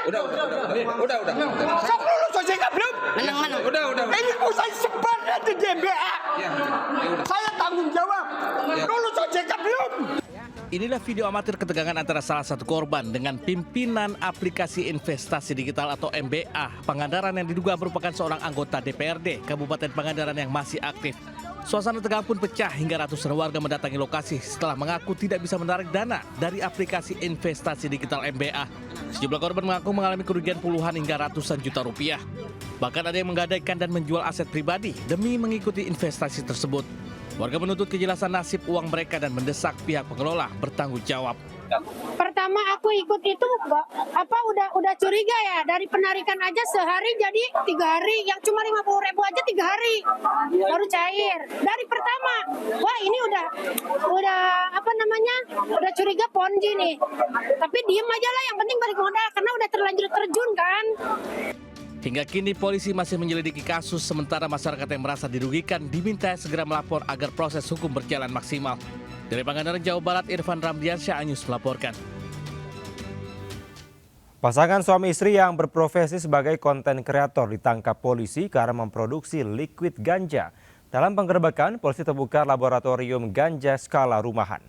Udah. Sok lulus OJK belum? Udah. Ini usai sebar nanti di MBA. Ya udah. Saya tanggung jawab. Lulus OJK belum? Inilah video amatir ketegangan antara salah satu korban dengan pimpinan aplikasi investasi digital atau MBA Pangandaran yang diduga merupakan seorang anggota DPRD Kabupaten Pangandaran yang masih aktif. Suasana tegang pun pecah hingga ratusan warga mendatangi lokasi setelah mengaku tidak bisa menarik dana dari aplikasi investasi digital MBA. Sejumlah korban mengaku mengalami kerugian puluhan hingga ratusan juta rupiah. Bahkan ada yang menggadaikan dan menjual aset pribadi demi mengikuti investasi tersebut. Warga menuntut kejelasan nasib uang mereka dan mendesak pihak pengelola bertanggung jawab. Pertama aku ikut itu udah curiga ya, dari penarikan aja sehari jadi 3 hari, yang cuma 50.000 aja 3 hari baru cair. Dari pertama, wah ini udah curiga ponzi nih. Tapi diem aja lah, yang penting balik modal karena udah terlanjur terjun kan. Hingga kini polisi masih menyelidiki kasus, sementara masyarakat yang merasa dirugikan diminta segera melapor agar proses hukum berjalan maksimal. Dari Pangandaran, Jawa Barat, Irfan Ramdiansyah, Anyus melaporkan. Pasangan suami istri yang berprofesi sebagai konten kreator ditangkap polisi karena memproduksi liquid ganja. Dalam penggerebekan, polisi terbuka laboratorium ganja skala rumahan.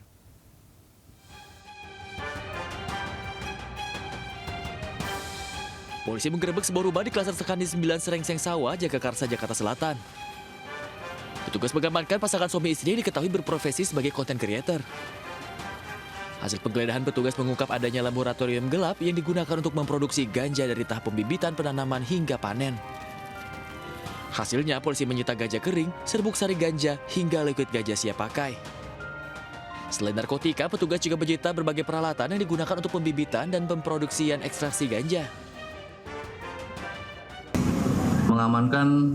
Polisi menggerebek sebuah rumah di Klaster Sekandi 9 Serengseng Sawah, Jagakarsa, Jakarta Selatan. Petugas mengamankan pasangan suami istri yang diketahui berprofesi sebagai content creator. Hasil penggeledahan petugas mengungkap adanya laboratorium gelap yang digunakan untuk memproduksi ganja dari tahap pembibitan, penanaman hingga panen. Hasilnya polisi menyita ganja kering, serbuk sari ganja, hingga liquid ganja siap pakai. Selain narkotika, petugas juga menyita berbagai peralatan yang digunakan untuk pembibitan dan pemproduksian ekstraksi ganja. Mengamankan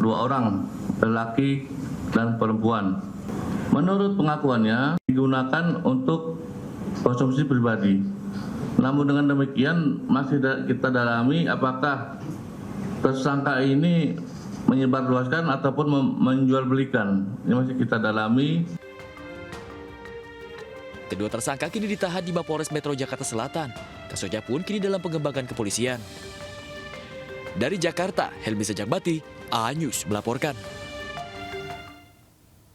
2 orang, lelaki dan perempuan. Menurut pengakuannya, digunakan untuk konsumsi pribadi. Namun dengan demikian, masih kita dalami apakah tersangka ini menyebarluaskan ataupun menjualbelikan. Ini masih kita dalami. Kedua tersangka kini ditahan di Mapolres Metro Jakarta Selatan. Kasusnya pun kini dalam pengembangan kepolisian. Dari Jakarta, Helmi Sejakbati, A-News melaporkan.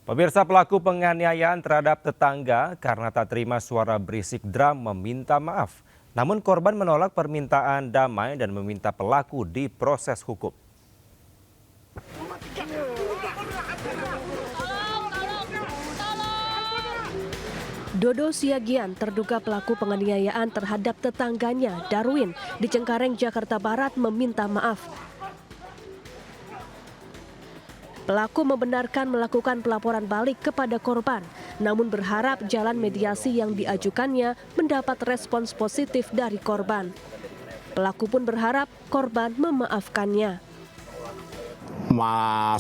Pemirsa, pelaku penganiayaan terhadap tetangga karena tak terima suara berisik drum meminta maaf. Namun korban menolak permintaan damai dan meminta pelaku diproses hukum. Dodo Siagian, terduga pelaku penganiayaan terhadap tetangganya, Darwin, di Cengkareng, Jakarta Barat, meminta maaf. Pelaku membenarkan melakukan pelaporan balik kepada korban, namun berharap jalan mediasi yang diajukannya mendapat respons positif dari korban. Pelaku pun berharap korban memaafkannya.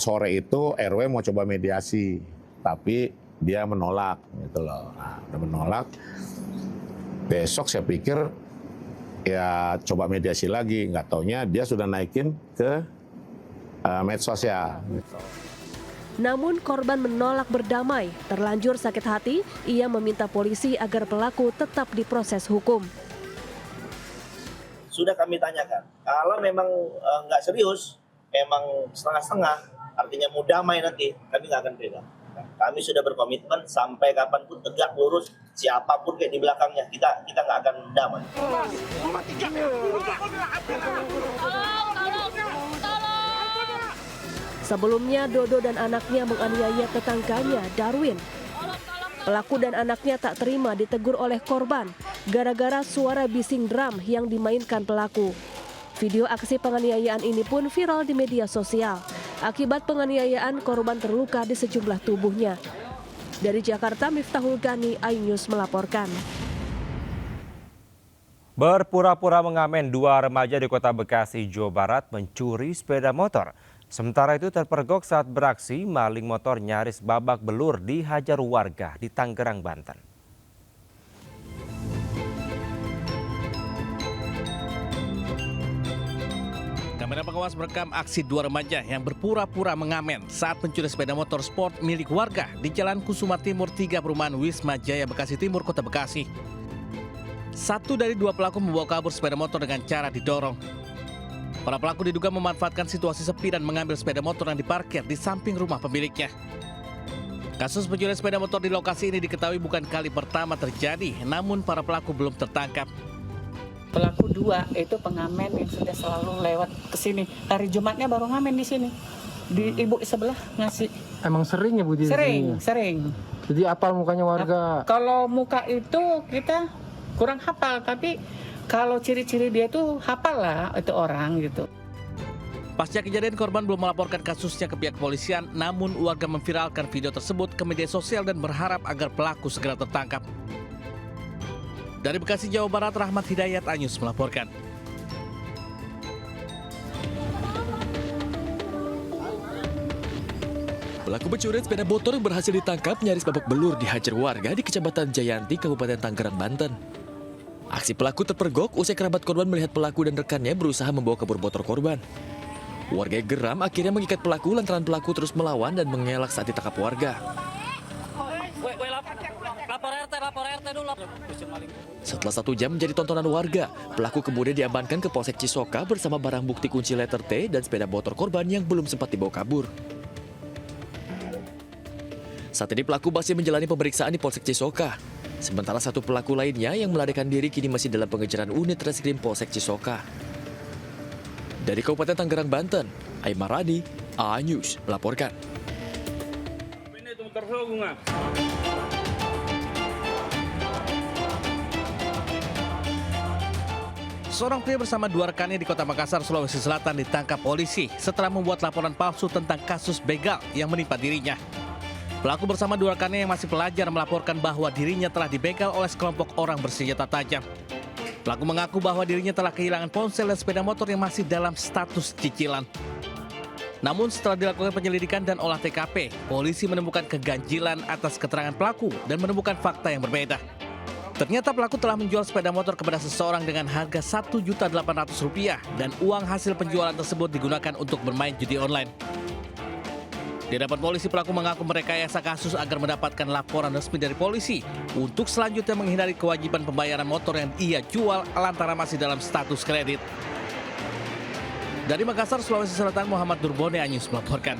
Sore itu RW mau coba mediasi, tapi dia menolak, gitu loh. Nah, udah menolak. Besok saya pikir ya coba mediasi lagi, nggak taunya dia sudah naikin ke medsos ya. Namun korban menolak berdamai. Terlanjur sakit hati, ia meminta polisi agar pelaku tetap diproses hukum. Sudah kami tanyakan, kalau memang nggak serius, memang setengah-setengah, artinya mau damai nanti, kami nggak akan pegang. Kami sudah berkomitmen sampai kapanpun tegak lurus, siapapun kayak di belakangnya, kita nggak akan damai. Sebelumnya, Dodo dan anaknya menganiaya tetangganya, Darwin. Pelaku dan anaknya tak terima ditegur oleh korban gara-gara suara bising drum yang dimainkan pelaku. Video aksi penganiayaan ini pun viral di media sosial. Akibat penganiayaan, korban terluka di sejumlah tubuhnya. Dari Jakarta, Miftahul Gani, iNews melaporkan. Berpura-pura mengamen, 2 remaja di Kota Bekasi, Jawa Barat mencuri sepeda motor. Sementara itu terpergok saat beraksi, maling motor nyaris babak belur dihajar warga di Tangerang, Banten. Kamera pengawas merekam aksi 2 remaja yang berpura-pura mengamen saat mencuri sepeda motor sport milik warga di Jalan Kusuma Timur 3 Perumahan Wisma Jaya, Bekasi Timur, Kota Bekasi. Satu dari dua pelaku membawa kabur sepeda motor dengan cara didorong. Para pelaku diduga memanfaatkan situasi sepi dan mengambil sepeda motor yang diparkir di samping rumah pemiliknya. Kasus pencurian sepeda motor di lokasi ini diketahui bukan kali pertama terjadi, namun para pelaku belum tertangkap. Pelaku dua itu pengamen yang sudah selalu lewat ke sini. Hari Jumatnya baru ngamen di sini. Di ibu sebelah ngasih. Emang sering ya Bu? Sering. Jadi apal mukanya warga? Kalau muka itu kita kurang hafal, tapi kalau ciri-ciri dia itu hafal lah itu orang gitu. Pasca kejadian, korban belum melaporkan kasusnya ke pihak kepolisian, namun warga memviralkan video tersebut ke media sosial dan berharap agar pelaku segera tertangkap. Dari Bekasi, Jawa Barat, Rahmat Hidayat, Anyus melaporkan. Pelaku pencurian sepeda motor yang berhasil ditangkap nyaris babak belur dihajar warga di Kecamatan Jayanti, Kabupaten Tangerang, Banten. Aksi pelaku terpergok usai kerabat korban melihat pelaku dan rekannya berusaha membawa kabur motor korban. Warga yang geram akhirnya mengikat pelaku lantaran pelaku terus melawan dan mengelak saat ditangkap warga. Setelah 1 jam menjadi tontonan warga, pelaku kemudian diamankan ke Polsek Cisoka bersama barang bukti kunci letter T dan sepeda motor korban yang belum sempat dibawa kabur. Saat ini pelaku masih menjalani pemeriksaan di Polsek Cisoka. Sementara satu pelaku lainnya yang melarikan diri kini masih dalam pengejaran unit Reskrim Polsek Cisoka. Dari Kabupaten Tangerang, Banten, Aymar Radi, A-News melaporkan. Seorang pria bersama 2 rekannya di Kota Makassar, Sulawesi Selatan ditangkap polisi setelah membuat laporan palsu tentang kasus begal yang menimpa dirinya. Pelaku bersama 2 rekannya yang masih pelajar melaporkan bahwa dirinya telah dibegal oleh sekelompok orang bersenjata tajam. Pelaku mengaku bahwa dirinya telah kehilangan ponsel dan sepeda motor yang masih dalam status cicilan. Namun setelah dilakukan penyelidikan dan olah TKP, polisi menemukan keganjilan atas keterangan pelaku dan menemukan fakta yang berbeda. Ternyata pelaku telah menjual sepeda motor kepada seseorang dengan harga Rp1.800.000 dan uang hasil penjualan tersebut digunakan untuk bermain judi online. Di hadapan polisi, pelaku mengaku merekayasa kasus agar mendapatkan laporan resmi dari polisi untuk selanjutnya menghindari kewajiban pembayaran motor yang ia jual lantaran masih dalam status kredit. Dari Makassar, Sulawesi Selatan, Muhammad Durbone, A-News melaporkan.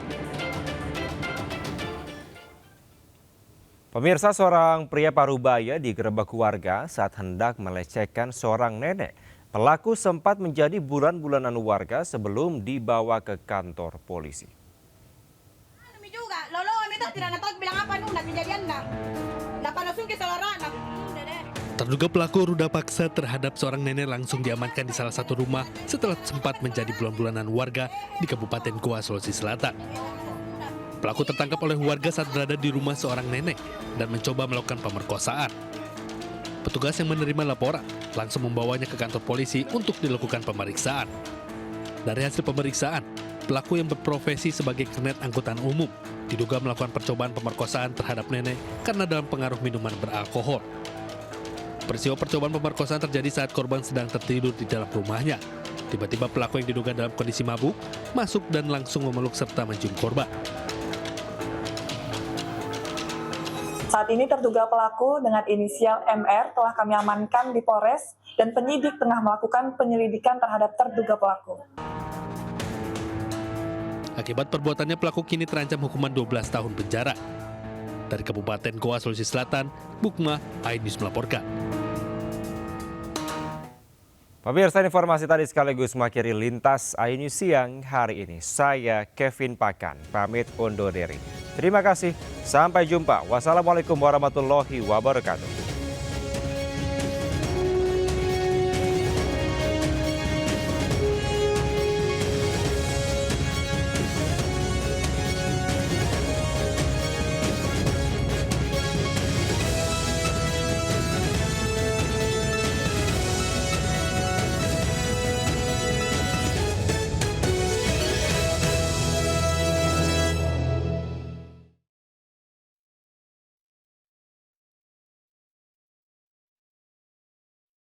Pemirsa, seorang pria parubaya digerebek warga saat hendak melecehkan seorang nenek. Pelaku sempat menjadi bulan-bulanan warga sebelum dibawa ke kantor polisi. Terduga pelaku ruda paksa terhadap seorang nenek langsung diamankan di salah satu rumah setelah sempat menjadi bulan-bulanan warga di Kabupaten Goa, Sulawesi Selatan. Pelaku tertangkap oleh warga saat berada di rumah seorang nenek dan mencoba melakukan pemerkosaan. Petugas yang menerima laporan langsung membawanya ke kantor polisi untuk dilakukan pemeriksaan. Dari hasil pemeriksaan, pelaku yang berprofesi sebagai kernet angkutan umum diduga melakukan percobaan pemerkosaan terhadap nenek karena dalam pengaruh minuman beralkohol. Peristiwa percobaan pemerkosaan terjadi saat korban sedang tertidur di dalam rumahnya. Tiba-tiba pelaku yang diduga dalam kondisi mabuk masuk dan langsung memeluk serta mencium korban. Saat ini terduga pelaku dengan inisial MR telah kami amankan di Polres dan penyidik tengah melakukan penyelidikan terhadap terduga pelaku. Akibat perbuatannya, pelaku kini terancam hukuman 12 tahun penjara. Dari Kabupaten Goa, Sulawesi Selatan, Bukma, A-News melaporkan. Pemirsa, informasi tadi sekaligus mengakhiri Lintas A-News siang hari ini. Saya Kevin Pakan, pamit undur diri. Terima kasih, sampai jumpa. Wassalamualaikum warahmatullahi wabarakatuh.